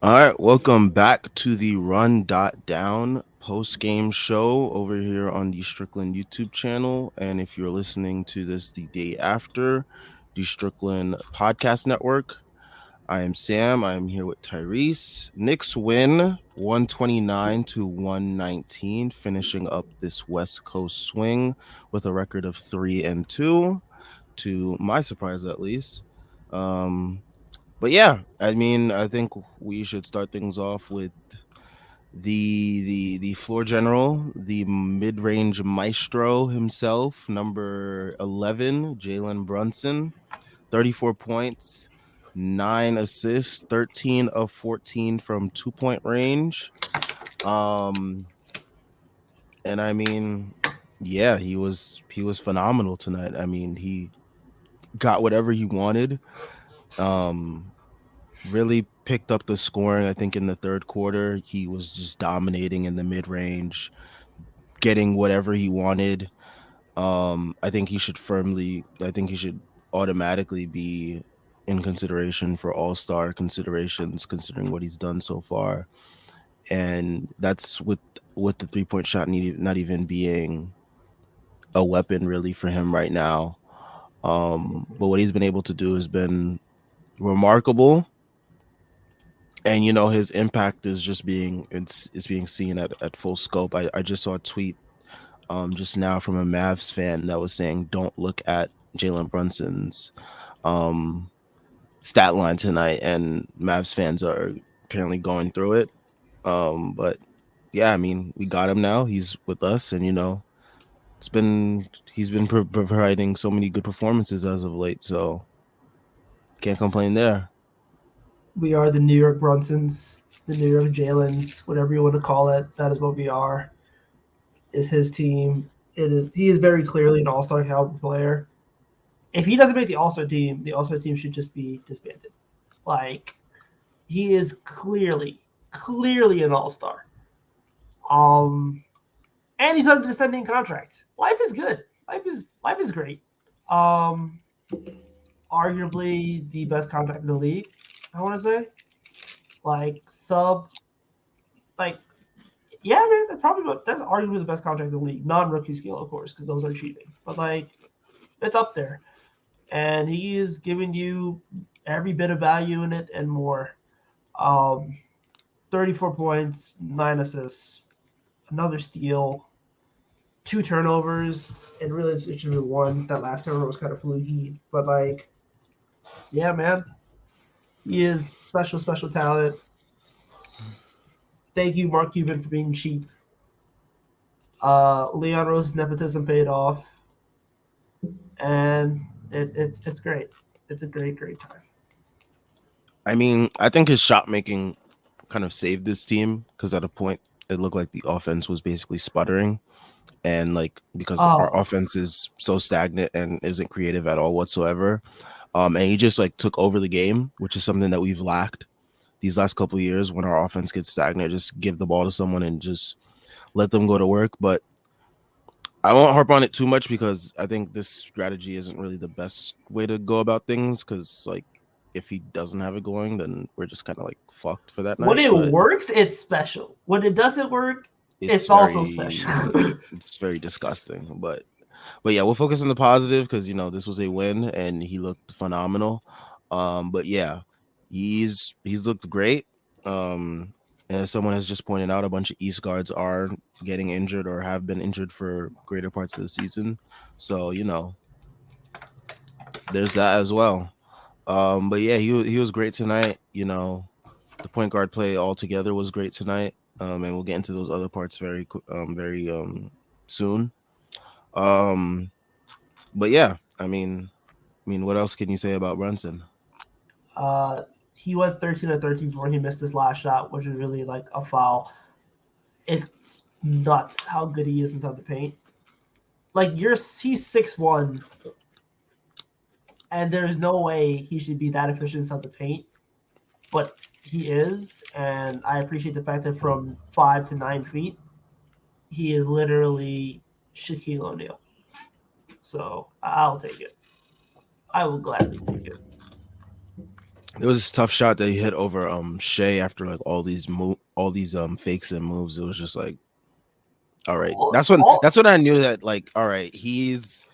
All right, welcome back to the Run.down post-game show over here on the Strickland YouTube channel. And if you're listening to this the day after, the Strickland Podcast Network, I am Sam. I am here with Tyrese. Knicks win 129 to 119, finishing up this West Coast swing with a record of 3-2, to my surprise at least. Um, but yeah, I mean, I think we should start things off with the floor general, the mid-range maestro himself, number 11, Jalen Brunson, 34 points, 9 assists, 13 of 14 from two-point range. Um and I mean, yeah, he was phenomenal tonight. I mean, he got whatever he wanted. Um really picked up the scoring. I think in the third quarter, he was just dominating in the mid range, getting whatever he wanted. I think he should automatically be in consideration for all-star considerations, considering what he's done so far. And that's with the three-point shot not even being a weapon really for him right now. But what he's been able to do has been remarkable, and his impact is just it's being seen at full scope. I just saw a tweet just now from a Mavs fan that was saying don't look at Jalen Brunson's um stat line tonight, and Mavs fans are apparently going through it. But yeah, I mean, we got him now. He's with us, and he's been providing so many good performances as of late, so can't complain there. We are the New York Brunsons, the New York Jalen's, whatever you want to call it. That is what we are. Is his team? It is. He is very clearly an all-star caliber player. If he doesn't make the all-star team should just be disbanded. Like he is clearly an all-star. Um, and he's on a descending contract. Life is good. Life is great. Um, Arguably the best contract in the league. I want to say, like sub, like yeah, man, that's arguably the best contract in the league. Non-rookie scale, of course, because those are cheating. But like, it's up there, and he is giving you every bit of value in it and more. Um, 34 points, 9 assists, another steal, 2 turnovers, and really it's just one. That last turnover was kind of fluky, but like, yeah, man, he is special talent. Thank you, Mark Cuban, for being cheap. Leon Rose's nepotism paid off, and it's great. It's a great time. I mean, I think his shot making kind of saved this team because at a point it looked like the offense was basically sputtering, and like because our Oh, offense is so stagnant and isn't creative at all whatsoever. And he just like took over the game, which is something that we've lacked these last couple of years. When our offense gets stagnant, just give the ball to someone and just let them go to work. But I won't harp on it too much because I think this strategy isn't really the best way to go about things. Because like if he doesn't have it going, then we're just kind of like fucked for that when night. it But works, it's special. When it doesn't work, it's it's also special. very it's very disgusting. But yeah, we'll focus on the positive because this was a win and he looked phenomenal. But yeah, he's looked great. And as someone has just pointed out, a bunch of East guards are getting injured or have been injured for greater parts of the season. So there's that as well. But yeah, he was great tonight. The point guard play altogether was great tonight. And we'll get into those other parts very soon. Um, but yeah, I mean, what else can you say about Brunson? uh, he went 13 to 13 before he missed his last shot, which is really like a foul. It's nuts how good he is inside the paint. Like he's 6'1", and there's no way he should be that efficient inside the paint, but he is, and I appreciate the fact that from 5 to 9 feet, he is literally Shaquille O'Neal. So I'll take it. I will gladly take it. It was a tough shot that he hit over Shea after like all these fakes and moves. It was just like, all right. That's when I knew that like, all right, he's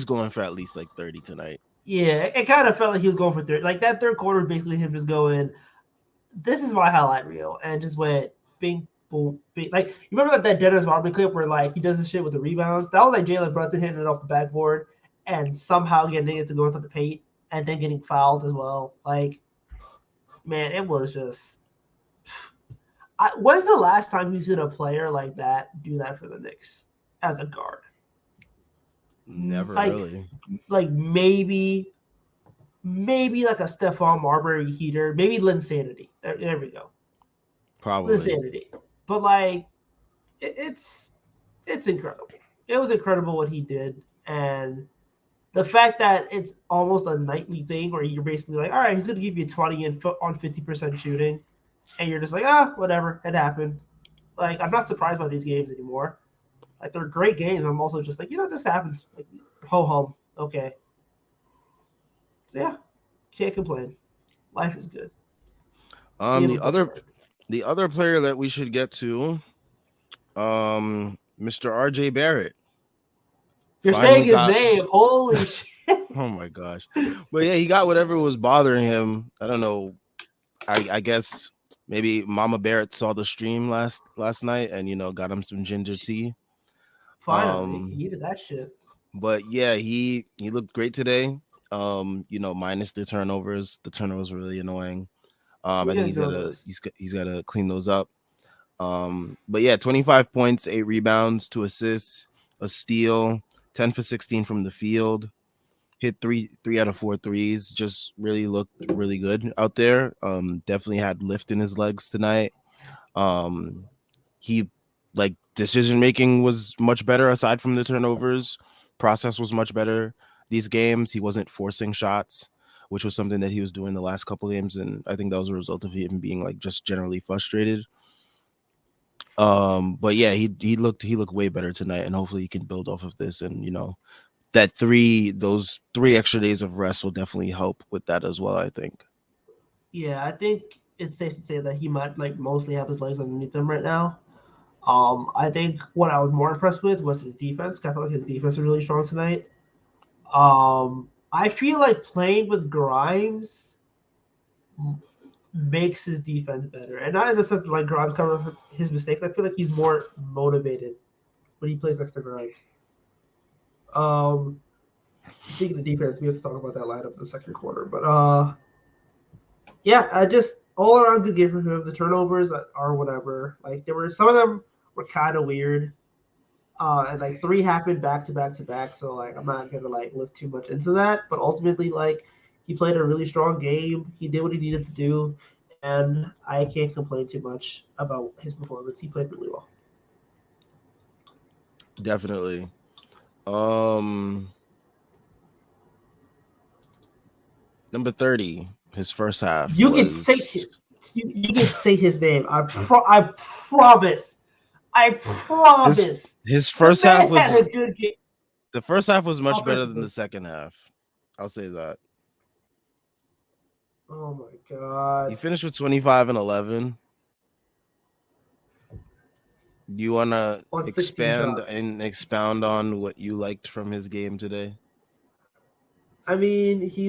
going for at least like 30 tonight. Yeah, it kind of felt like he was going for third. Like that third quarter, basically him just going, "This is my highlight reel," and just went bing, boom, bing. Like you remember that Dennis Rodman clip where like he does this shit with the rebound? That was like Jalen Brunson hitting it off the backboard and somehow getting it to go into the paint and then getting fouled as well. Like, man, it was just. When's the last time you seen a player like that do that for the Knicks as a guard? Never Like, really. like maybe like a Stephon Marbury heater, maybe Linsanity. There we go. Probably. Linsanity. But like it's incredible. It was incredible what he did, and the fact that it's almost a nightly thing where you're basically like, all right, he's gonna give you 20 and on 50% shooting, and you're just like, whatever, it happened. Like I'm not surprised by these games anymore. Like they're great games. I'm also just like, this happens. Like ho hum, okay. So yeah, can't complain. Life is good. Um, Can't the complain. other the other player that we should get to, Mr. RJ Barrett. You're Finally saying his got name. Holy shit. oh my gosh. But yeah, he got whatever was bothering him. I don't know. I guess maybe Mama Barrett saw the stream last night and got him some ginger tea. Finally, he Um needed that shit. but yeah, he looked great today. Minus the turnovers. The turnovers were really annoying. I We're think gonna go those. he's got to clean those up. But yeah, 25 points, 8 rebounds, 2 assists, a steal, 10 for 16 from the field. Hit three out of 4 threes. Just really looked really good out there. Definitely had lift in his legs tonight. Um, he like decision making was much better aside from the turnovers. Process was much better. These games, he wasn't forcing shots, which was something that he was doing the last couple games, and I think that was a result of him being like just generally frustrated. But yeah, he looked way better tonight, and hopefully he can build off of this. And those 3 extra days of rest will definitely help with that as well, I think. Yeah, I think it's safe to say that he might like mostly have his legs underneath him right now. I think what I was more impressed with was his defense. I felt like his defense was really strong tonight. I feel like playing with Grimes makes his defense better, and not in the sense that like Grimes covers his mistakes. I feel like he's more motivated when he plays next to Grimes. Um, Speaking of defense, we have to talk about that lineup in the second quarter. But yeah, I just all around good game for him. The turnovers are whatever. Like there were some of them were kind of weird. And like 3 happened back to back to back. So like I'm not gonna like look too much into that. But ultimately, like he played a really strong game. He did what he needed to do, and I can't complain too much about his performance. He played really well. Definitely. Um, Number 30, his first half You can say was you can say his name. I promise. I his promise. his The first half man had was a good game the first half was much better than the offensively. second half. I'll say that. Oh my He god. finished with 25 and 11. Do you want to On 16 expand shots. and expound on what you liked from his game today? I mean, he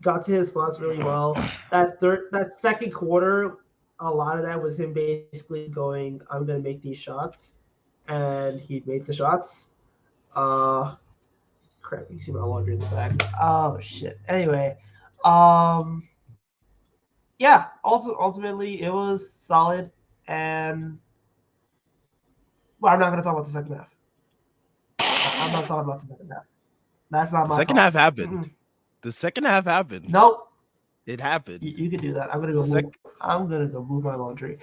got to his spots really well. That second quarter, a lot of that was him basically going, I'm gonna make these shots. And he made the shots. Uh Crap, you see my laundry in the back. Oh shit. Anyway, um yeah, also ultimately it was solid, and well, I'm not gonna talk about the second half. I'm not talking about the second half. That's not The my second talk. half happened. Mm-mm. The second half happened. Nope. It happened. You can do that. The sec I'm gonna go move my laundry.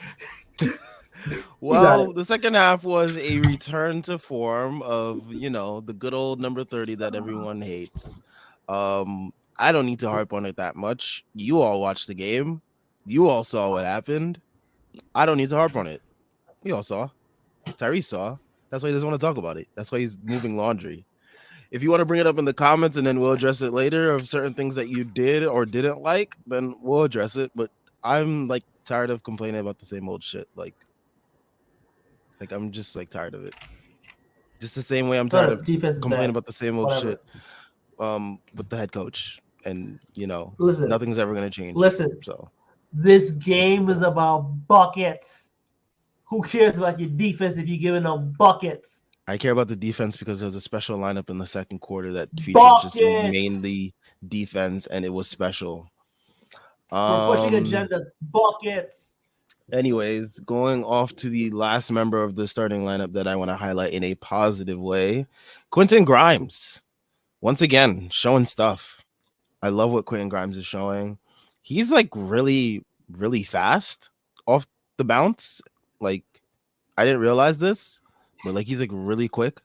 You got Well, it. the second half was a return to form of, the good old number 30 that everyone hates. I don't need to harp on it that much. You all watched the game. You all saw what happened. I don't need to harp on it. We all saw. Tyrese saw. That's why he doesn't want to talk about it. That's why he's moving laundry. if you want to bring it up in the comments and then we'll address it later of certain things that you did or didn't like, then we'll address it. But I'm like tired of complaining about the same old shit. Like I'm just like tired of it. Just the same way I'm tired of Defense is complaining bad. about the same old shit Whatever. with the head coach. And Listen, nothing's ever gonna change. listen. So This game is about buckets. Who cares about your defense if you're giving them buckets? I care about the defense because there was a special lineup in the second quarter that featured just Buckets. mainly defense, and it was special. We're pushing Um. agendas. Buckets. Anyways, going off to the last member of the starting lineup that I want to highlight in a positive way, Quentin Grimes. Once again, showing stuff. I love what Quentin Grimes is showing. He's like really, really fast off the bounce. Like, I didn't realize this, but like he's like really quick.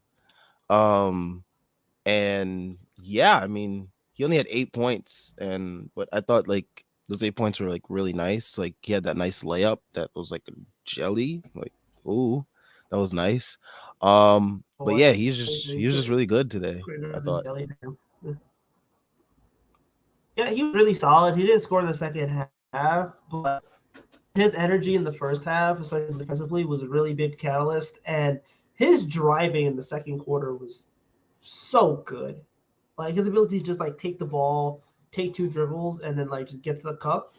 Um, and yeah, I mean, he only had 8 points, but I thought like those 8 points were like really nice. Like he had that nice layup that was like a jelly. Like, ooh, that was nice. But yeah, he was just really good today, I thought. Yeah, he was really solid. He didn't score in the second half, but his energy in the first half, especially defensively, was a really big catalyst. And his driving in the second quarter was so good. Like his ability to just like take the ball, take 2 dribbles, and then like just get to the cup.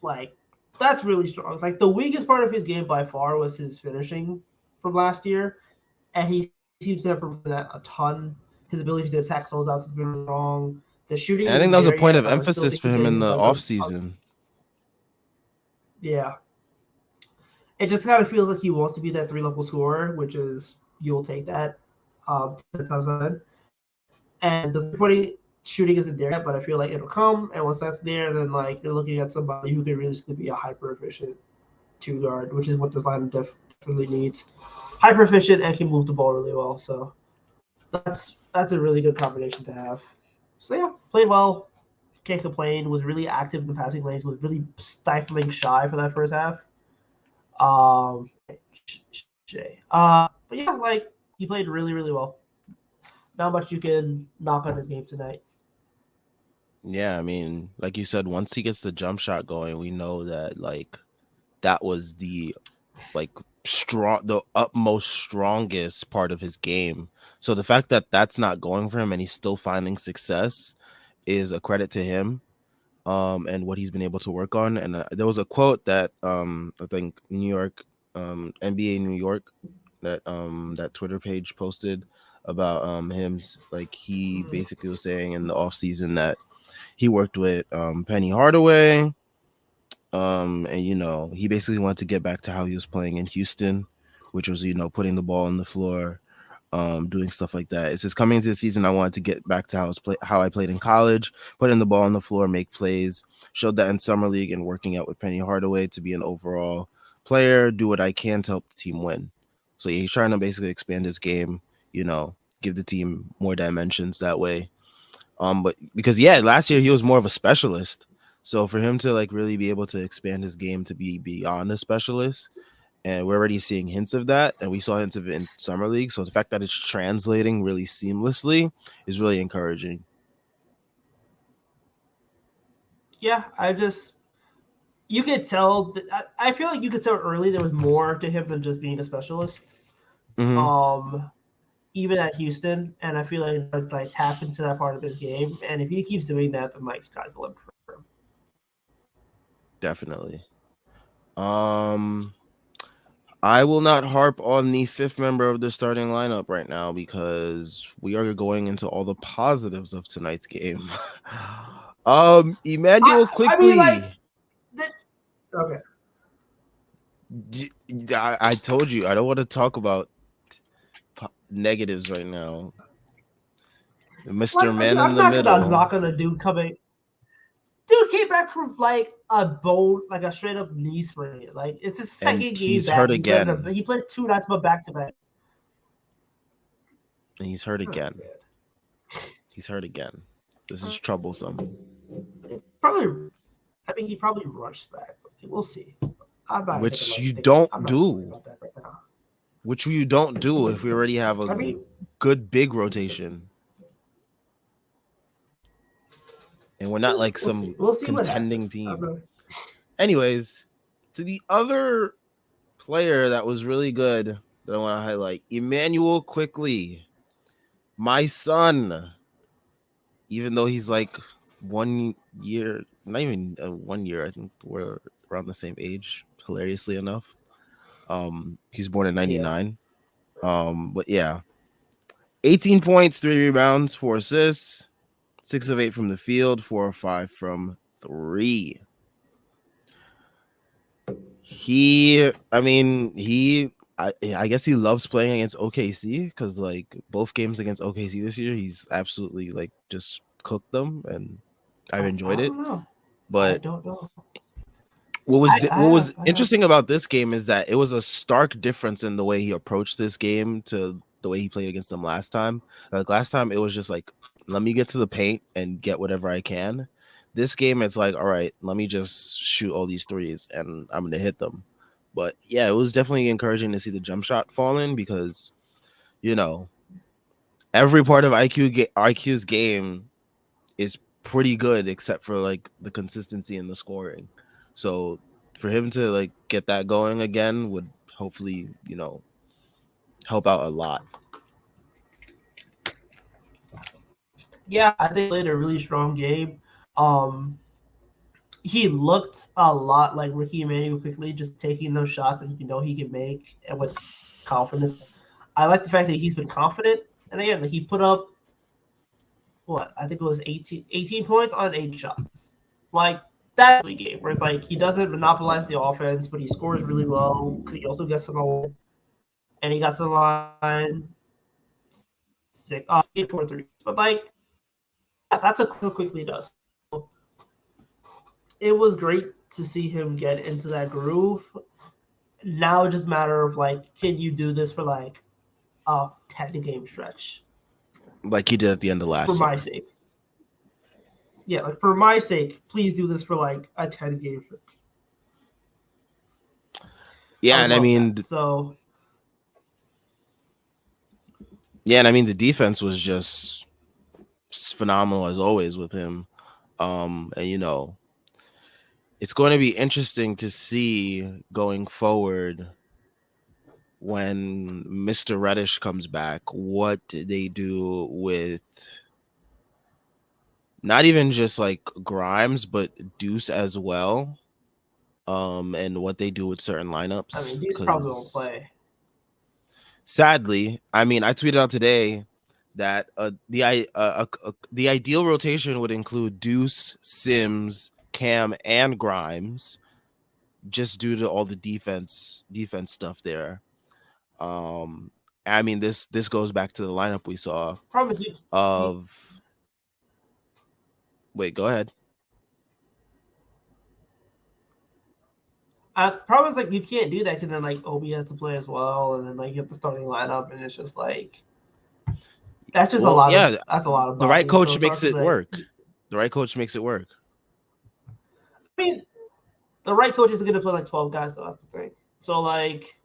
Like that's really strong. Like the weakest part of his game by far was his finishing from last year, and he seems to have improved that a ton. His ability to attack closeouts has been strong. The shooting And I think isn't that was a there point yet, of but I still emphasis think for he's him getting in the the best off of. season. Yeah, it just kind of feels like he wants to be that 3 level scorer, which is you'll take that 10 times out of 10. And the 3 point shooting isn't there yet, but I feel like it'll come. And once that's there, then like you're looking at somebody who can realistically be a hyper efficient 2 guard, which is what this lineup definitely needs. Hyper efficient and can move the ball really well. So that's a really good combination to have. So yeah, played well. Can't complain. Was really active in the passing lanes. Was really stifling shy for that first half. But yeah, like he played really, really well. Not much you can knock on his game tonight. Yeah, I mean, like you said, once he gets the jump shot going, we know that like that was the like the utmost strongest part of his game. So the fact that that's not going for him and he's still finding success is a credit to him. And what he's been able to work on. And there was a quote that I think New York, NBA New York, that Twitter page posted about him. Like he basically was saying in the off season that he worked with Penny Hardaway. And he basically wanted to get back to how he was playing in Houston, which was putting the ball on the floor, doing stuff like that. It says coming into the season, I wanted to get back to how I played in college, putting the ball on the floor, make plays. Showed that in summer league and working out with Penny Hardaway to be an overall player, do what I can to help the team win. So yeah, he's trying to basically expand his game, give the team more dimensions that way. But because last year he was more of a specialist. So for him to like really be able to expand his game to be beyond a specialist, and we're already seeing hints of that, and we saw hints of it in summer league. So the fact that it's translating really seamlessly is really encouraging. Yeah, you could tell. I feel like you could tell early there was more to him than just being a specialist. Mm-hmm. Um, even at Houston, and I feel like tap into that part of his game. And if he keeps doing that, then like sky's the limit for him. Definitely. Um, I will not harp on the fifth member of the starting lineup right now because we are going into all the positives of tonight's game. Emmanuel I mean, like, quickly. okay. I told you I don't want to talk about negatives right now. Mr. Like, Man dude, in I'm the not middle. gonna do coming. Dude came back from like a bone, like a straight up knee sprain. Like it's his And second game he's back. hurt again. He played 2 nights but back to back. And he's hurt Oh, again. He's hurt again. This is troublesome. Probably, I mean, he probably rushed back. We'll see. Which you don't I'm not gonna worry do. about that right now. Which you don't do if we already have a I mean, good big rotation. and we're not like We'll see. some We'll see what contending happens. team. Anyways, to the other player that was really good that I want to highlight, Emmanuel Quickly, my son. Even though he's like 1 year, not even 1 year, I think we're around the same age. Hilariously enough, he's born in '99. But yeah, 18 points, 3 rebounds, 4 assists, 6 of 8 from the field, 4 of 5 from three. I guess he loves playing against OKC because like both games against OKC this year, he's absolutely like just cooked them, and I've I enjoyed it. don't know. I But don't know. what was I have. interesting about this game is that it was a stark difference in the way he approached this game to the way he played against them last time. Like last time, it was just like, let me get to the paint and get whatever I can. This game, it's like, all right, let me just shoot all these threes and I'm gonna hit them. But yeah, it was definitely encouraging to see the jump shot fall in because, you know, every part of IQ's game is pretty good except for like the consistency in the scoring. So for him to like get that going again would hopefully, help out a lot. Yeah, I think he played a really strong game. Um, he looked a lot like Ricky Emmanuel Quickly, just taking those shots that you know he can make and with confidence. I like the fact that he's been confident. And again, he put up what I think it was 18 points on 8 shots. Like that game where it's like he doesn't monopolize the offense, but he scores really well because he also gets to the line. And he got to the line 8 4 3. But like that's a quickly does. It was great to see him get into that groove. Now it's just a matter of like, can you do this for like a 10 game stretch? Like he did at the end of For last my year. sake. Yeah, like for my sake, please do this for like a 10 game stretch. Yeah, and I mean that. So the defense was just phenomenal as always with him. And it's going to be interesting to see going forward when Mr. Reddish comes back, what they do with not even just like Grimes, but Deuce as well. And what they do with certain lineups. I mean, these probably won't play. Sadly, I mean, I tweeted out today that the ideal rotation would include Deuce, Sims, Cam, and Grimes, just due to all the defense stuff there. I mean, this goes back to the lineup we saw of. Wait, go ahead. Problem is like you can't do that because then like Obi has to play as well, and then like you have the starting lineup, and it's just like that's just a lot of the right bodies, coach so makes it like, work. The right coach makes it work. I mean, the right coach is going to play like 12 guys, though. That's the thing. So like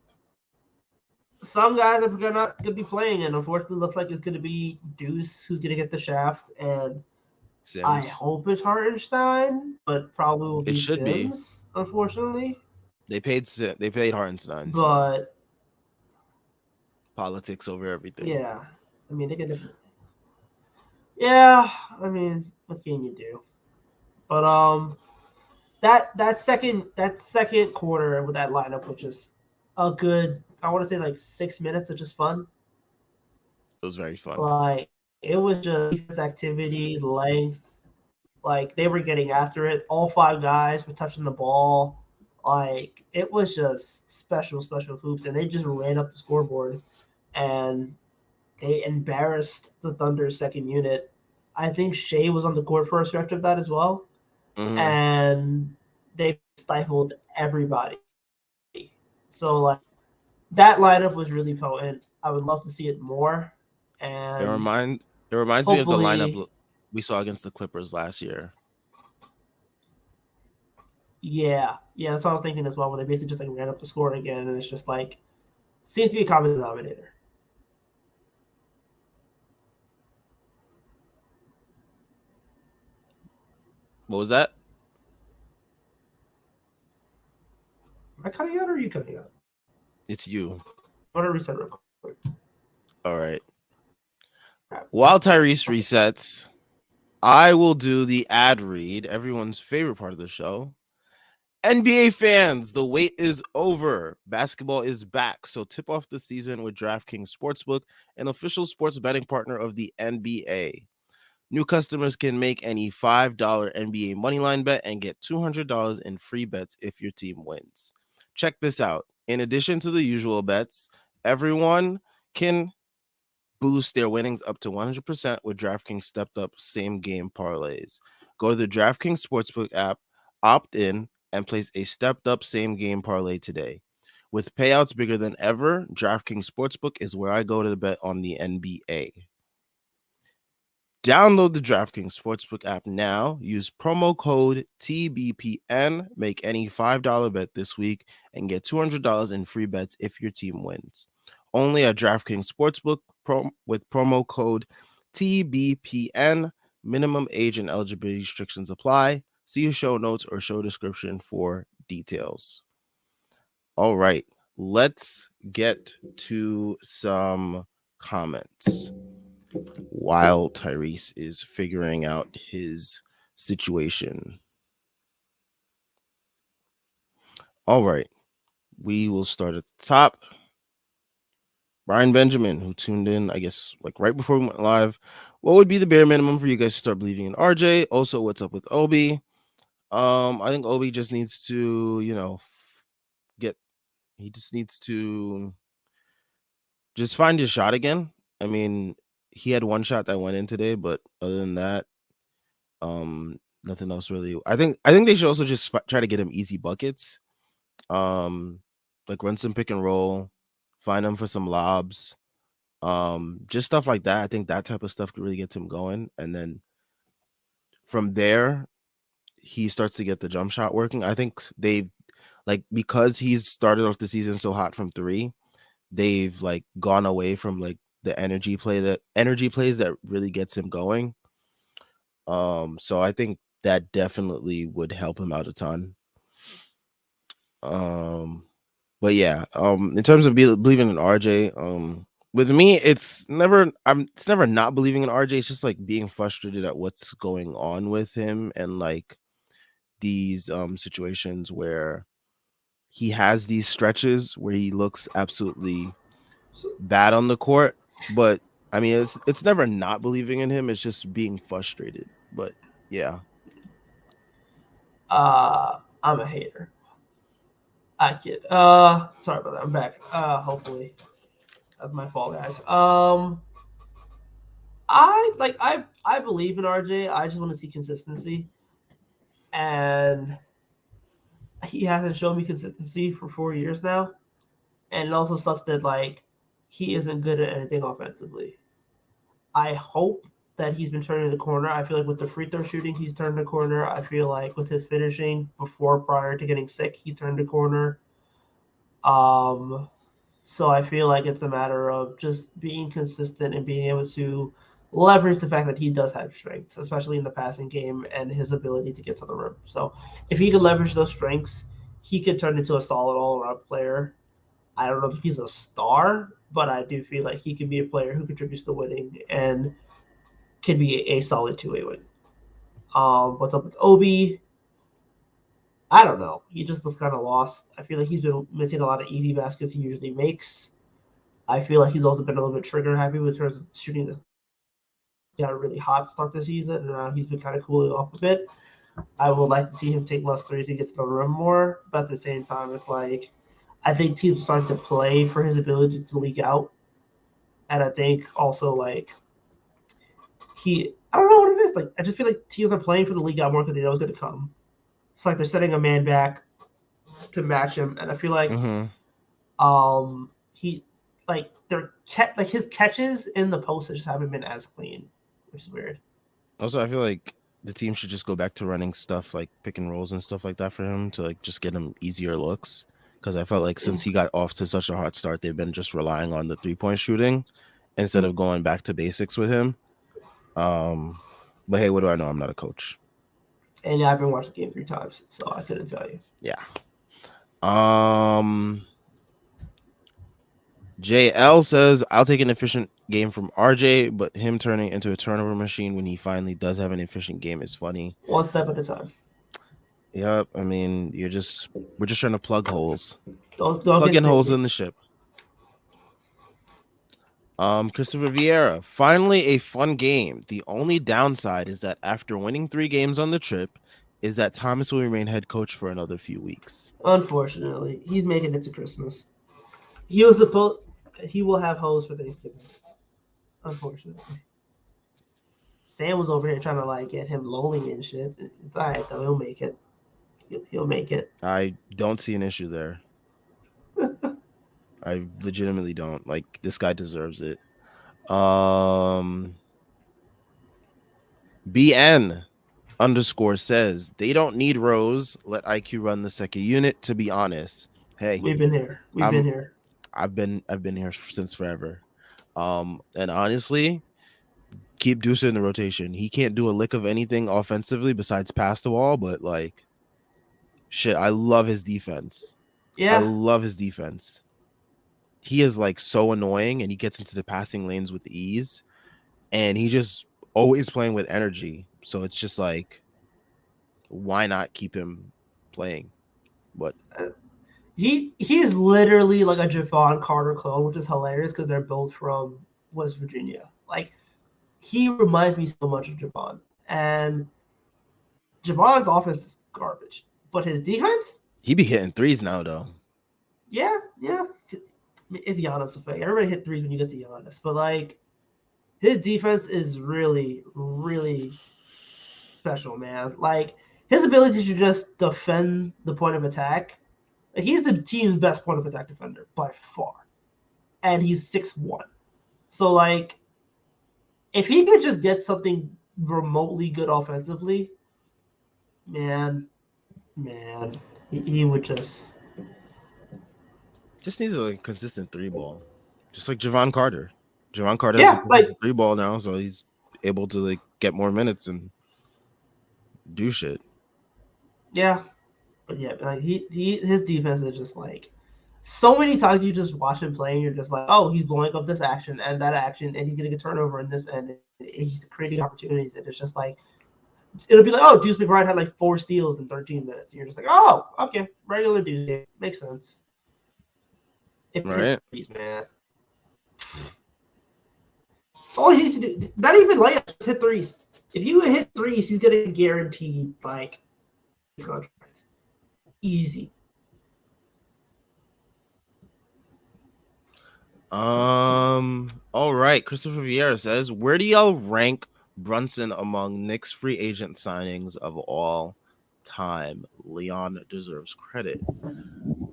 some guys are not going to be playing, and unfortunately, looks like it's going to be Deuce who's going to get the shaft, and Sims. I hope it's Hartenstein, but probably will be Sims. Unfortunately, they paid Hartenstein, but so politics over everything. Yeah, I mean they can. Yeah, I mean what can you do? But that second quarter with that lineup, which is a good, I want to say like 6 minutes of just fun. It was very fun. Like it was just activity, length. Like they were getting after it. All 5 guys were touching the ball. Like it was just special hoops, and they just ran up the scoreboard, and they embarrassed the Thunder's second unit. I think Shea was on the court for a stretch of that as well, and they stifled everybody. So like that lineup was really potent. I would love to see it more. And it reminds me of the lineup we saw against the Clippers last year. Yeah, that's what I was thinking as well. When they basically just like ran up the score again, and it's just like seems to be a common denominator. What was that? Am I cutting out or are you cutting out? It's you. I want to reset real quick. All right. Crap. While Tyrese resets, I will do the ad read, everyone's favorite part of the show. NBA fans, the wait is over. Basketball is back. So tip off the season with DraftKings Sportsbook, an official sports betting partner of the NBA. New customers can make any $5 NBA moneyline bet and get $200 in free bets if your team wins. Check this out. In addition to the usual bets, everyone can boost their winnings up to 100% with DraftKings stepped up same game parlays. Go to the DraftKings Sportsbook app, opt in, and place a stepped up same game parlay today. With payouts bigger than ever, DraftKings Sportsbook is where I go to bet on the NBA. Download the DraftKings Sportsbook app now. Use promo code TBPN. Make any $5 bet this week and get $200 in free bets if your team wins. Only at DraftKings Sportsbook with promo code TBPN. Minimum age and eligibility restrictions apply. See your show notes or show description for details. All right, let's get to some comments while Tyrese is figuring out his situation. All right, we will start at the top. Brian Benjamin, who tuned in, I guess, like right before we went live. What would be the bare minimum for you guys to start believing in RJ? Also, what's up with Obi? I think Obi just needs to, get. He just needs to just find his shot again. I mean, he had one shot that went in today, but other than that, nothing else really. I think they should also just try to get him easy buckets. Um, like run some pick and roll, find him for some lobs. Just stuff like that. I think that type of stuff could really get him going, and then from there, he starts to get the jump shot working. I think they've because he's started off the season so hot from three, they've like gone away from like the energy plays that really gets him going. So I think that definitely would help him out a ton. Um, but yeah, in terms of believing in RJ, with me, it's never not believing in RJ. It's just like being frustrated at what's going on with him and like these situations where he has these stretches where he looks absolutely So, bad on the court. But I mean, it's never not believing in him. It's just being frustrated. But yeah. I'm a hater. I kid. Sorry about that. I'm back. Hopefully that's my fault, guys. I believe in RJ. I just want to see consistency, and he hasn't shown me consistency for 4 years now. And it also sucks that like he isn't good at anything offensively. I hope that he's been turning the corner. I feel like with the free throw shooting, he's turned the corner. I feel like with his finishing prior to getting sick, he turned the corner. Um, so I feel like it's a matter of just being consistent and being able to leverage the fact that he does have strength, especially in the passing game and his ability to get to the rim. So if he could leverage those strengths, he could turn into a solid all-around player. I don't know if he's a star, but I do feel like he can be a player who contributes to winning and can be a solid two-way win. What's up with Obi? I don't know. He just looks kind of lost. I feel like he's been missing a lot of easy baskets he usually makes. I feel like he's also been a little bit trigger happy with terms of shooting. Got a really hot start this season, and he's been kind of cooling off a bit. I would like to see him take less threes and get to the rim more, but at the same time, it's like I think teams are starting to play for his ability to leak out, and I think also like I don't know what it is. Like I just feel like teams are playing for the league out more because they know it's going to come. It's like they're setting a man back to match him, and I feel like Mm-hmm. He like like his catches in the post just haven't been as clean, which is weird. Also, I feel like the team should just go back to running stuff like pick and rolls and stuff like that for him to like just get him easier looks. Because I felt like since he got off to such a hot start, they've been just relying on the 3-point shooting instead of going back to basics with him. Um, but hey, what do I know? I'm not a coach. And yeah, I've been watching the game 3 times, so I couldn't tell you. Yeah. JL says I'll take an efficient game from RJ, but him turning into a turnover machine when he finally does have an efficient game is funny. One step at a time. Yep. I mean, we're just trying to plug holes. Don't Plug get in holes sticky. in the ship. Christopher Vieira, finally a fun game. The only downside is that after winning 3 games on the trip, is that Thomas will remain head coach for another few weeks. Unfortunately, he's making it to Christmas. He was supposed. He will have hoes for Thanksgiving. Unfortunately, Sam was over here trying to like get him lowly and shit. It's all right though. He'll make it. He'll make it. I don't see an issue there. I legitimately don't. Like, this guy deserves it. BN_ says they don't need Rose. Let IQ run the second unit. To be honest, hey, We've been here. We've been here. I've been here since forever. And honestly, keep Deuce in the rotation. He can't do a lick of anything offensively besides pass the ball, but like, shit, I love his defense. Yeah, I love his defense. He is like so annoying, and he gets into the passing lanes with ease, and he just always playing with energy. So it's just like, why not keep him playing? But he's literally like a Javon Carter clone, which is hilarious because they're both from West Virginia. Like, he reminds me so much of Javon, and Javon's offense is garbage, but his defense, he be hitting threes now, though. yeah. It's Giannis effect. Everybody hit threes when you get to Giannis, but like, his defense is really, really special, man. Like, his ability to just defend the point of attack. Like, he's the team's best point of attack defender by far, and he's 6'1". So like, if he could just get something remotely good offensively, man, he would just needs a consistent 3 ball, just like Javon Carter. Javon Carter has yeah, a consistent 3 ball now, so he's able to like get more minutes and do shit. Yeah, but yeah, like his defense is just like, so many times you just watch him playing, you're just like, oh, he's blowing up this action and that action, and he's gonna get turnover in this end, and he's creating opportunities, and it's just like, it'll be like, oh, Deuce McBride had like 4 steals in 13 minutes. And you're just like, oh, okay, regular Deuce game. Makes sense. Right. Threes, man. All he needs to do, not even layups, hit threes. If you hit threes, he's gonna guarantee like contract. Easy. All right. Christopher Vieira says, where do y'all rank Brunson among Knicks free agent signings of all time? Leon deserves credit.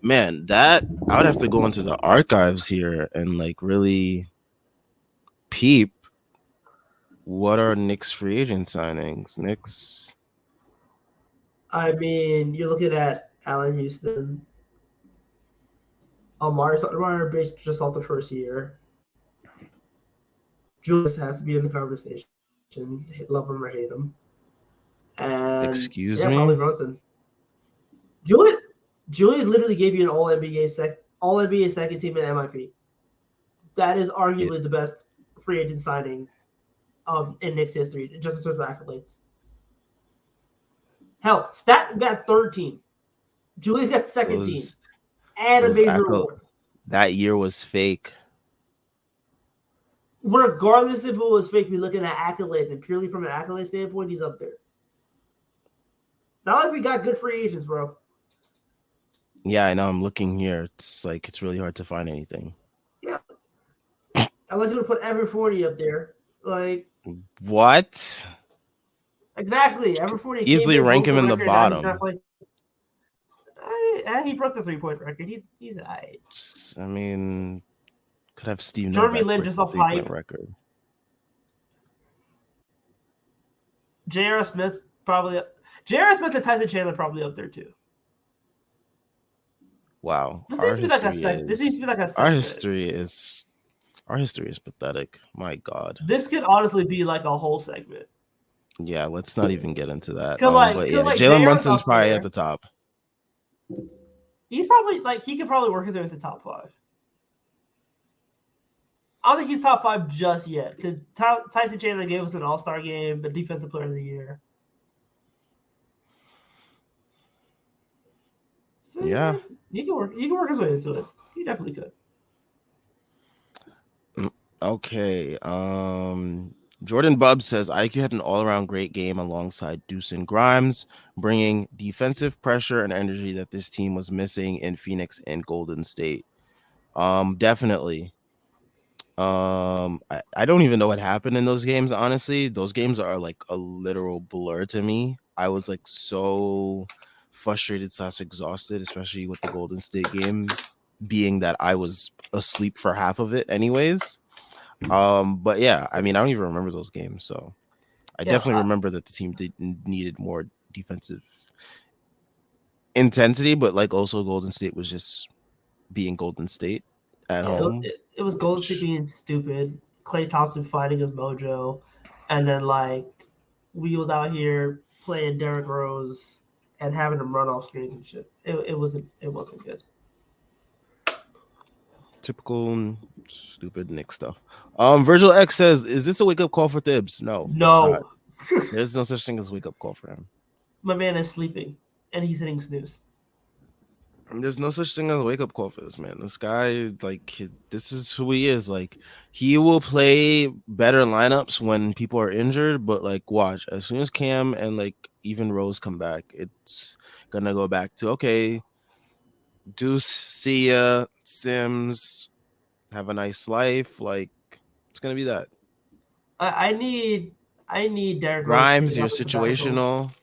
Man, that I would have to go into the archives here and like really peep what are Knicks free agent signings. Knicks. I mean, you're looking at Allen Houston, Amari Stoudemire based just off the first year. Julius has to be in the conversation. Love him or hate him. And Excuse yeah, me? probably Brunson. Julius literally gave you an All NBA second team in MIP. That is arguably the best free agent signing in Knicks history, just in terms of accolades. Hell, Stat got third team. Julius got second team. And a major award. That year was fake. Regardless if it was fake, we're looking at accolades, and purely from an accolade standpoint, he's up there. Not like we got good free agents, bro. Yeah, I know. I'm looking here. It's like it's really hard to find anything. Yeah. Unless you would put Ever 40 up there. Like, what? Exactly. Ever 40 easily rank him in the bottom. He broke the 3-point record. He's all right. I mean, could have Steve Jeremy Lin just off hype. Record. J.R. Smith probably up. J.R. Smith and Tyson Chandler probably up there too. Wow. This needs to be like a segment. Our history is pathetic. My God. This could honestly be like a whole segment. Yeah, let's not even get into that. But Cause yeah, like Jalen Jaren's Brunson's up probably at there. the top. He's probably like he could probably work his way into top 5. I don't think he's top 5 just yet. Because Tyson Chandler gave us an All-Star game, the Defensive Player of the Year. So Yeah. yeah, he can work. He can work his way into it. He definitely could. Okay. Jordan Bubb says IQ had an all-around great game alongside Deuce and Grimes, bringing defensive pressure and energy that this team was missing in Phoenix and Golden State. Definitely. I don't even know what happened in those games, honestly. Those games are like a literal blur to me. I was like so frustrated slash exhausted, especially with the Golden State game, being that I was asleep for half of it anyways. But yeah, I mean, I don't even remember those games, so I Yeah, definitely remember that the team needed more defensive intensity, but like also Golden State was just being Golden State at yeah. home. It was Golden State being stupid. Klay Thompson finding his mojo, and then like we was out here playing Derrick Rose and having him run off screens and shit. It wasn't good. Typical stupid Nick stuff. Virgil X says, "Is this a wake up call for Thibs?" No, it's not. No, There's no such thing as wake up call for him. my man is sleeping and he's hitting snooze. There's no such thing as a wake up call for this man. This guy, like, this is who he is. Like, he will play better lineups when people are injured, but like, watch as soon as Cam and like even Rose come back, it's gonna go back to okay. Deuce, see ya, Sims, have a nice life. Like, it's gonna be that. I need Derrick Rose to take Grimes, you're another sabbatical. situational.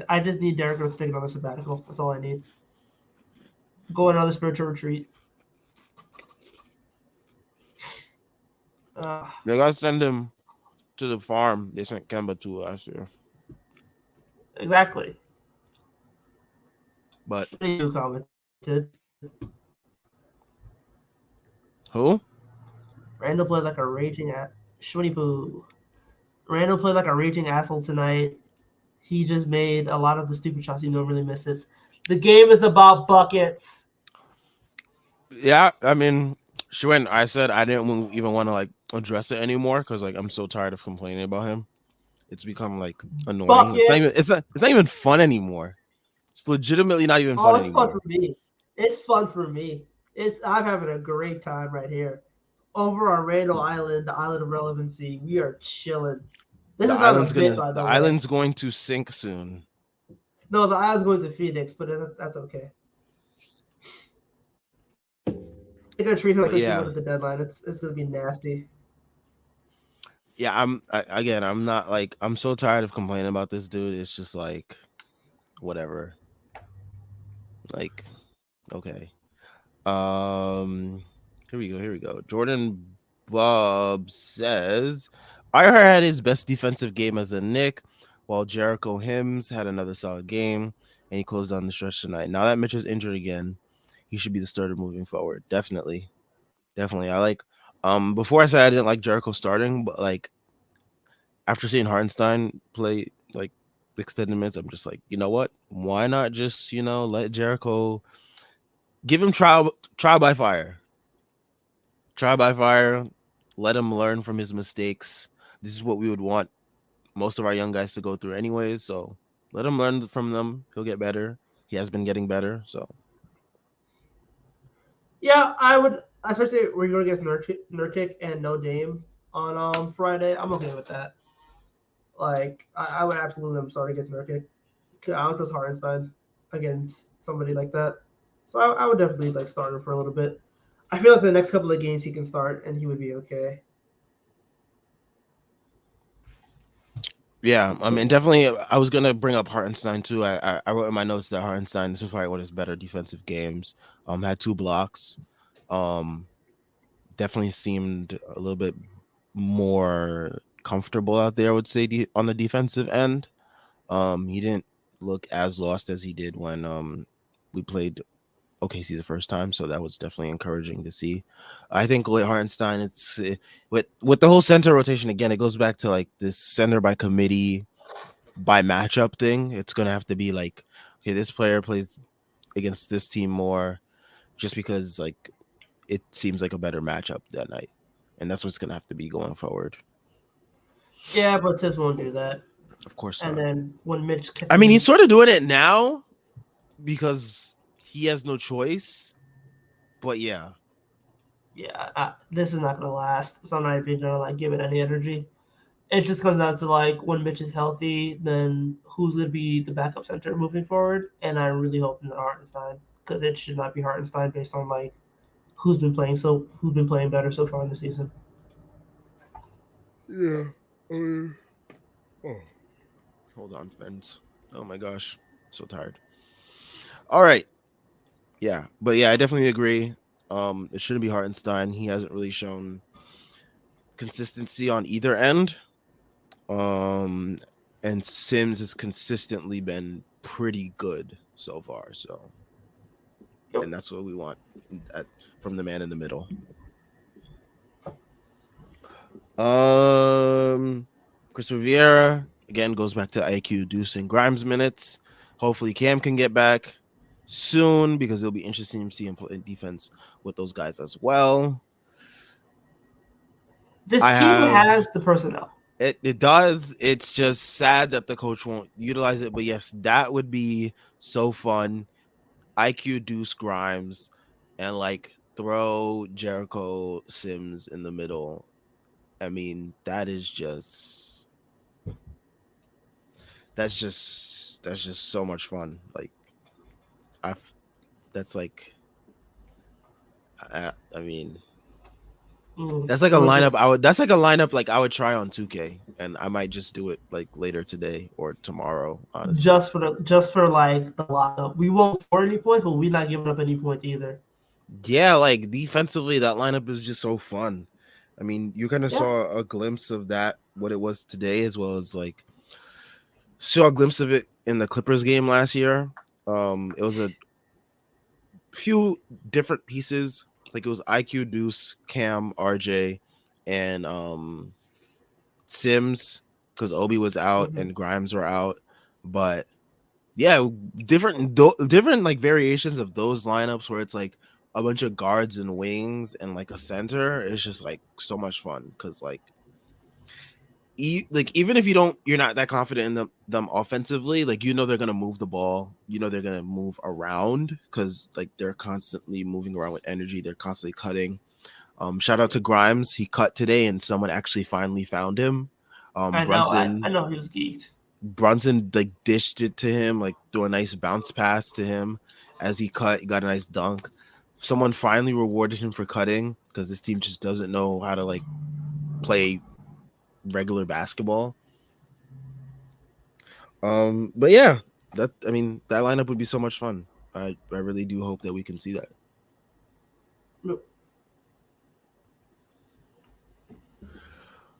I just need Derrick Rose to take another sabbatical. That's all I need. Go on another spiritual retreat. They gotta send him to the farm they sent Kemba to last year. Exactly. But You commented. who? Randall played like a raging at Shwinny Boo. Randall played like a raging asshole tonight. He just made a lot of the stupid shots he normally misses. The game is about buckets. Yeah, I mean, she went. I said I didn't even want to like address it anymore because like I'm so tired of complaining about him. It's become like annoying. It's not even. Buckets. It's not even fun anymore. It's legitimately not even Oh, fun it's fun for anymore. me. It's fun for me. I'm having a great time right here. Over on Randall Island, the island of relevancy, we are chilling. This is not a bit, by The the way. island's going to sink soon. No, the island's going to Phoenix, but that's okay. They're gonna treat him like But Christian yeah, Wood at the deadline. It's gonna be nasty. yeah. Again. I'm not like I'm so tired of complaining about this dude. It's just like whatever. Like okay. Um, Here we go. Jordan Bob says Iher had his best defensive game as a Nick, while Jericho Hims had another solid game, and he closed on the stretch tonight. Now that Mitch is injured again, he should be the starter moving forward. Definitely, definitely. I like. Before I said I didn't like Jericho starting, but like after seeing Hartenstein play like extended minutes, I'm just like, you know what? Why not just let Jericho give him trial by fire. Trial by fire. Let him learn from his mistakes. This is what we would want most of our young guys to go through anyways. So let him learn from them. He'll get better. He has been getting better. So Yeah, I would, especially we're going against Nurkic and no Dame on Friday. I'm okay with that. Like, I would absolutely let him start against Nurkic. I don't trust Hartenstein against somebody like that. So I would definitely like start him for a little bit. I feel like the next couple of games he can start and he would be okay. yeah, I mean, definitely. I was gonna bring up Hartenstein too. I wrote in my notes that Hartenstein, this is probably one of his better defensive games. Had 2 blocks. Um, Definitely seemed a little bit more comfortable out there. I would say on the defensive end. He didn't look as lost as he did when we played OKC the first time, so that was definitely encouraging to see. I think with Hartenstein, it's with the whole center rotation again. It goes back to like this center by committee, by matchup thing. It's gonna have to be like, okay, this player plays against this team more, just because like it seems like a better matchup that night, and that's what's gonna have to be going forward. Yeah, but Tibbs won't do that. Of course And not. then when Mitch I catches mean, he's his, sort of doing it now because he has no choice. But yeah, yeah, this is not gonna last. So I'm not even gonna like give it any energy. It just comes down to like when Mitch is healthy, then who's gonna be the backup center moving forward. And I'm really hoping that Hartenstein, because it should not be Hartenstein based on like who's been playing better so far in the season. yeah. Oh, hold on, friends. Oh my gosh, so tired. All right, yeah, but yeah, I definitely agree. It shouldn't be Hartenstein. He hasn't really shown consistency on either end. Um, and Sims has consistently been pretty good so far. So, Yep. and that's what we want at, from the man in the middle. Christopher Vieira again goes back to IQ Deuce and Grimes minutes. Hopefully Cam can get back soon because it'll be interesting to see him play defense with those guys as well. This I team have has the personnel. it does. It's just sad that the coach won't utilize it. But yes, that would be so fun. IQ Deuce Grimes and like throw Jericho Sims in the middle. I mean, that's just so much fun. Like I've that's like I mean that's like a lineup that's like a lineup like I would try on 2K, and I might just do it like later today or tomorrow, honestly. Just for like the lockup. We won't score any points, but we're not giving up any points either. Yeah, like defensively that lineup is just so fun. I mean, you kind of Yeah. saw a glimpse of that what it was today, as well as like saw a glimpse of it in the Clippers game last year. It was a few different pieces. Like it was IQ Deuce, Cam, RJ, and Sims, because Obi was out Mm-hmm. and Grimes were out. But yeah, different like variations of those lineups where it's like a bunch of guards and wings and like a center. It's just like so much fun because like like even if you're not that confident in them offensively, like they're gonna move the ball, they're gonna move around because like they're constantly moving around with energy, they're constantly cutting. Shout out to Grimes, he cut today and someone actually finally found him. I know. I Brunson know he was geeked. Brunson like dished it to him, like threw a nice bounce pass to him as he cut. He got a nice dunk. Someone finally rewarded him for cutting because this team just doesn't know how to like play regular basketball. But yeah, that lineup would be so much fun. I really do hope that we can see that. Nope.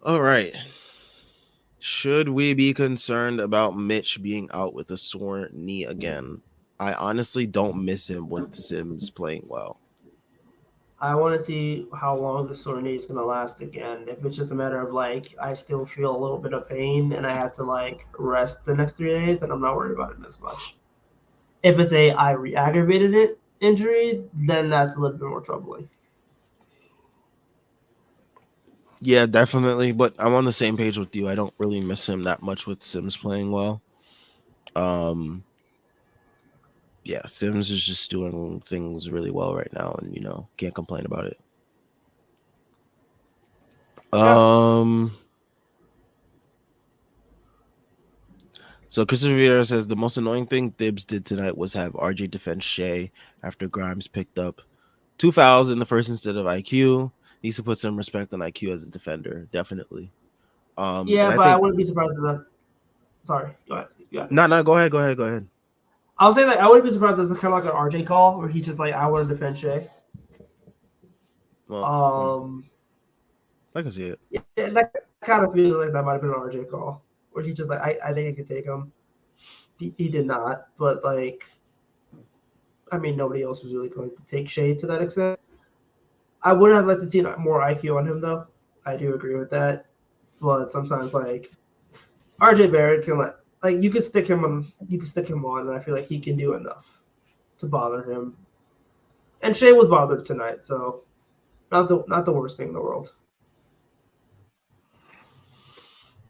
All right. Should we be concerned about Mitch being out with a sore knee again? I honestly don't miss him with Sims playing well. I want to see how long the sore knee is going to last again. If it's just a matter of like, I still feel a little bit of pain and I have to like rest the next 3 days, and I'm not worried about it as much. If it's I re-aggravated it injury, then that's a little bit more troubling. Yeah, definitely. But I'm on the same page with you. I don't really miss him that much with Sims playing well. Yeah, Sims is just doing things really well right now, and can't complain about it. Yeah. So Christopher Vieira says the most annoying thing Thibs did tonight was have RJ defend Shea after Grimes picked up 2 fouls in the first instead of IQ. Needs to put some respect on IQ as a defender, definitely. Yeah, And I but I think wouldn't be surprised if that. Sorry, go ahead. no, go ahead. I was saying that I wouldn't be surprised if it's kind of like an RJ call where he's just like, I want to defend Shea. Well, I can see it. Yeah, that kind of feels like that might have been an RJ call where he's just like, I think I could take him. He did not, but like, I mean, nobody else was really going to take shade to that extent. I would have liked to see more IQ on him, though. I do agree with that. But sometimes, like, RJ Barrett can you can stick him on, and I feel like he can do enough to bother him. And Shea was bothered tonight, so not the worst thing in the world.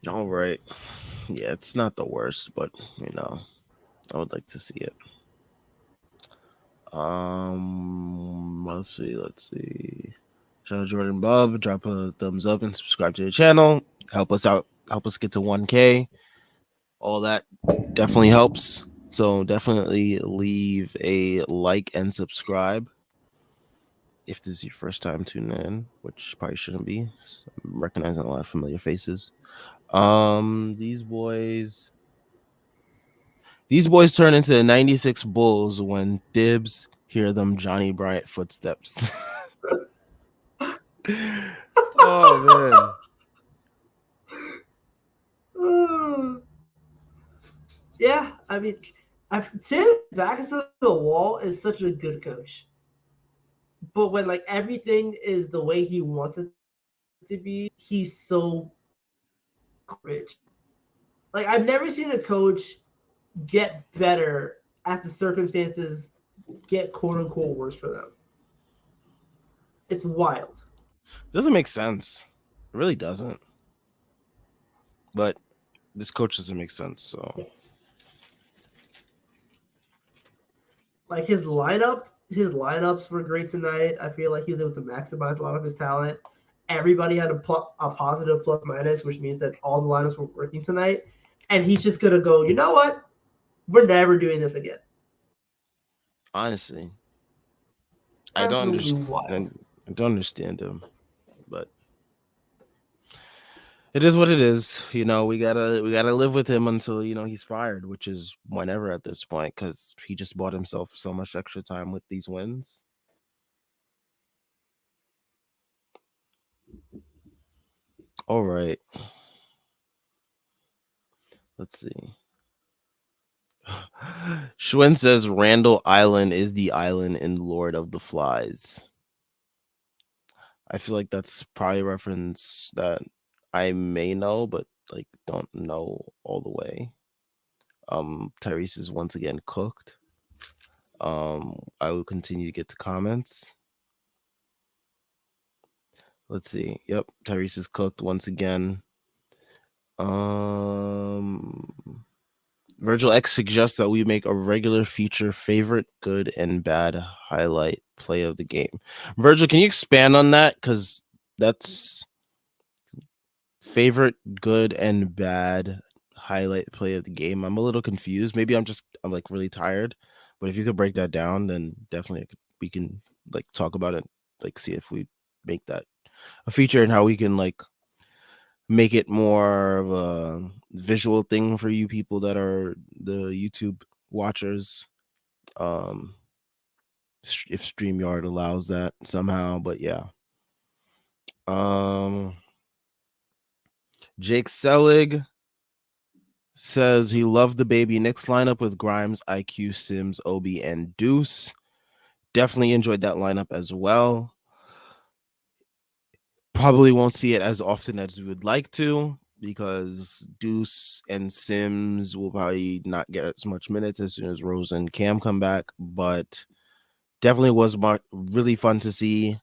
All right. Yeah, it's not the worst, but I would like to see it. Let's see. Let's see. Shout out Jordan Bub. Drop a thumbs up and subscribe to the channel. Help us out. Help us get to 1K. All that definitely helps. So definitely leave a like and subscribe. If this is your first time tuning in, which probably shouldn't be, I'm recognizing a lot of familiar faces. These boys turn into the 96 Bulls when Dibs hear them Johnny Bryant footsteps. Oh man. Yeah, I mean, Tim back into the wall is such a good coach. But when like everything is the way he wants it to be, he's so rich. Like I've never seen a coach get better as the circumstances get quote unquote worse for them. It's wild. Doesn't make sense. It really doesn't. But this coach doesn't make sense, so Like his lineups were great tonight. I feel like he was able to maximize a lot of his talent. Everybody had a positive plus minus, which means that all the lineups were working tonight. And he's just gonna go, you know what? We're never doing this again. honestly, I don't Absolutely wild. understand. I don't understand him, but it is what it is. We gotta live with him until he's fired, which is whenever at this point, because he just bought himself so much extra time with these wins. All right, let's see. Schwinn says Randall Island is the island in Lord of the Flies. I feel like that's probably a reference that I may know, but like don't know all the way. Tyrese is once again cooked. I will continue to get to comments. Let's see. Yep, Tyrese is cooked once again. Um, Virgil X suggests that we make a regular feature favorite, good, and bad highlight play of the game. Virgil, can you expand on that? Because that's favorite, good, and bad highlight play of the game. I'm a little confused. Maybe I'm like really tired. But if you could break that down, then definitely we can like talk about it, like see if we make that a feature and how we can like make it more of a visual thing for you people that are the YouTube watchers. Um, if StreamYard allows that somehow, but yeah. Um, Jake Selig says he loved the baby Knicks lineup with Grimes, IQ, Sims, Obi, and Deuce. Definitely enjoyed that lineup as well. Probably won't see it as often as we would like to because Deuce and Sims will probably not get as much minutes as soon as Rose and Cam come back, but definitely was really fun to see.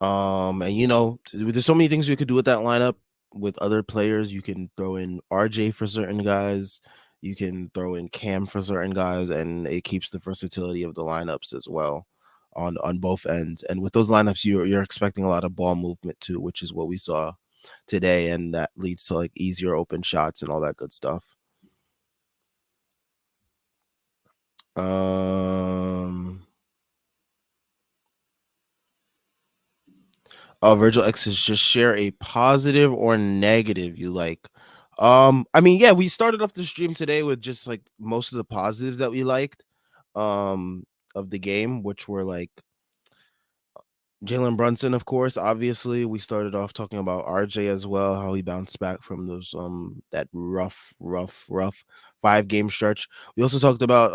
And there's so many things you could do with that lineup with other players. You can throw in RJ for certain guys, you can throw in Cam for certain guys, and it keeps the versatility of the lineups as well on both ends. And with those lineups, you're expecting a lot of ball movement too, which is what we saw today, and that leads to like easier open shots and all that good stuff. Um Virgil X is just share a positive or negative you like. I mean, yeah, we started off the stream today with just like most of the positives that we liked um of the game, which were like Jalen Brunson, of course. Obviously, we started off talking about RJ as well, how he bounced back from those that rough 5-game stretch. We also talked about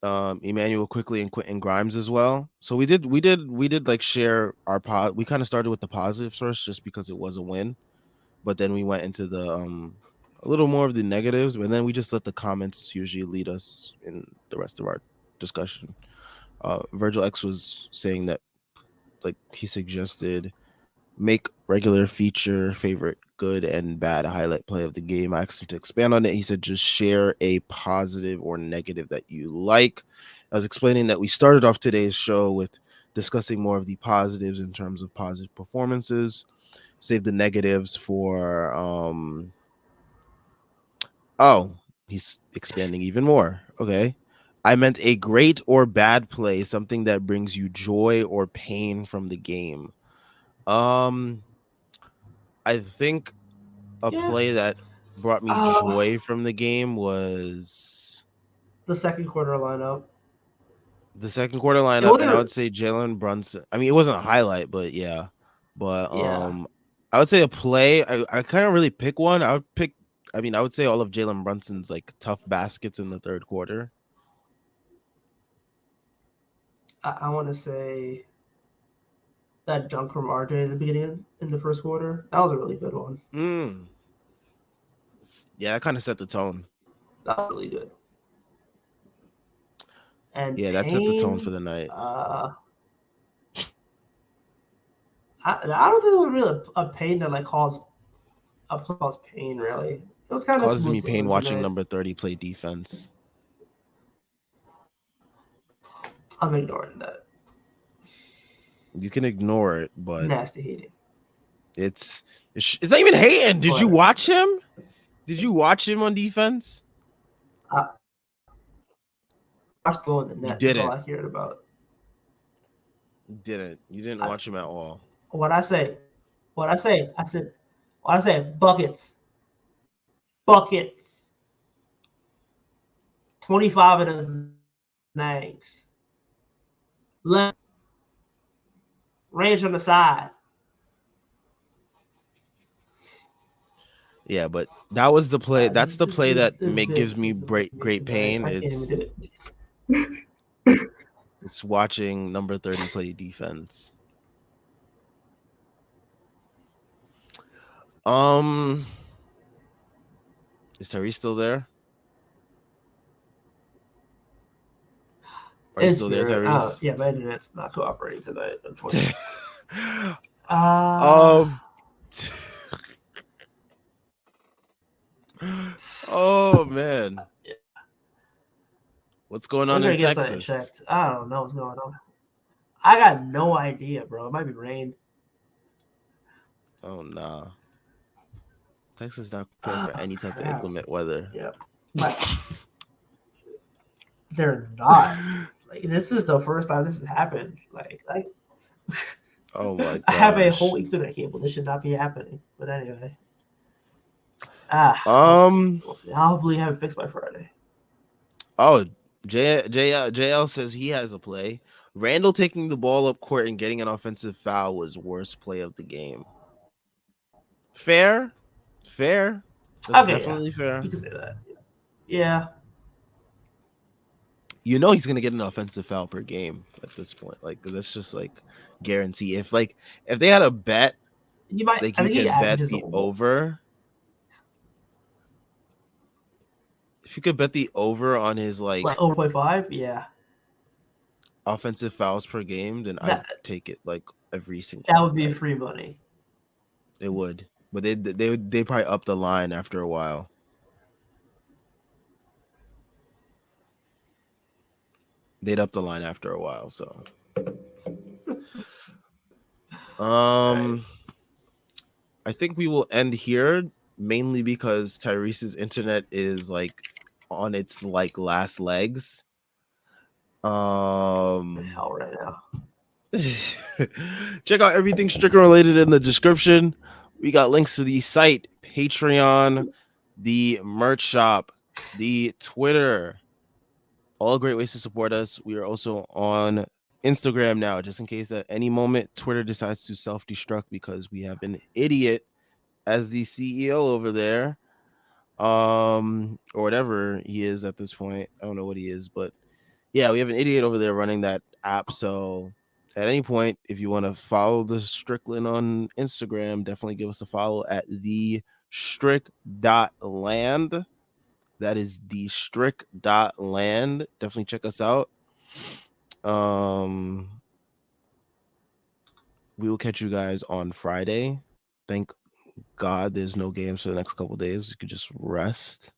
Emmanuel Quickly and Quentin Grimes as well. So we did like share our we kind of started with the positives first just because it was a win, but then we went into the a little more of the negatives, but then we just let the comments usually lead us in the rest of our discussion. Virgil X was saying that like he suggested make regular feature favorite good and bad highlight play of the game. I asked him to expand on it. He said just share a positive or negative that you like. I was explaining that we started off today's show with discussing more of the positives in terms of positive performances. Save the negatives for oh, he's expanding even more. Okay. I meant a great or bad play, something that brings you joy or pain from the game. Um I think a Yeah. play that brought me joy from the game was The second quarter lineup. the second quarter It lineup, and I wasn't. would say Jalen Brunson. I mean, it wasn't a highlight, but yeah. But Yeah. I would say a play. I kind of really pick one. I would pick. I mean, I would say all of Jalen Brunson's like tough baskets in the third quarter. I want to say that dunk from RJ at the beginning in the first quarter. That was a really good one. Mm. Yeah, that kind of set the tone. That was really good. And Yeah, that set the tone for Payne, the night. I don't think it was really a Payne that like caused pain. Really, it was kind of Causes smooth me pain sailing watching tonight. number 30 play defense. I'm ignoring that. You can ignore it, but Nasty hating. it's not even hating. Did you But watch him? Did you watch him on defense? I watched the goal in the You net. That's all didn't. I cared about. You didn't. You didn't I, watch him at all. what I say, I said, buckets, buckets. 25 of the nags. Left, range on the side. Yeah, but that was the play. That's the This play that this gives bit me is enough for me great tonight. pain. I can't even do it. It's watching number 30 play defense. Um, is Tyrese still there? Are you It's still there, here. Tyrese? Yeah, my internet's not cooperating tonight, unfortunately. um. Oh man, Yeah. what's going We're on gonna in get something Texas? checked. I don't know what's going on. I got no idea, bro. It might be rain. Oh nah, Texas not prepared for Oh any type of crap. inclement weather. Yeah. But they're not. Like this is the first time this has happened. Like Oh my I have a gosh. whole Ethernet cable. This should not be happening. But anyway. We'll see. Um. We'll see. I'll hopefully have it fixed by Friday. Oh, JL says he has a play. Randall taking the ball up court and getting an offensive foul was worst play of the game. Fair, fair. That's Okay, yeah. definitely fair. You can say that. Yeah. You know he's gonna get an offensive foul per game at this point. Like that's just like guarantee. If they had a bet, He might like I you think he could bet averages a the little. over. If you could bet the over on his Like like 0.5, yeah. offensive fouls per game, then I'd That take it like every that single would be night. free money. It would, but they probably up the line after a while. They'd up the line after a while. So, Right. I think we will end here mainly because Tyrese's internet is like on its like last legs. Hell right now. Check out everything Stricken related in the description. We got links to the site, Patreon, the merch shop, the Twitter. All great ways to support us. We are also on Instagram now, just in case at any moment Twitter decides to self-destruct because we have an idiot as the CEO over there. Or whatever he is at this point. I don't know what he is, but Yeah, we have an idiot over there running that app. So at any point, if you want to follow the Strickland on Instagram, definitely give us a follow at the strick.land. That is the strick.land. Definitely check us out. We will catch you guys on Friday. Thank God there's no games for the next couple days. We could just rest.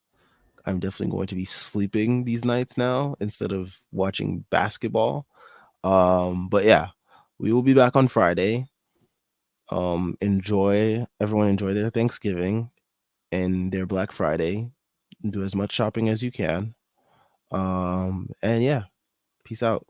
I'm definitely going to be sleeping these nights now instead of watching basketball. But yeah, we will be back on Friday. Everyone enjoy their Thanksgiving and their Black Friday. Do as much shopping as you can. And yeah, peace out.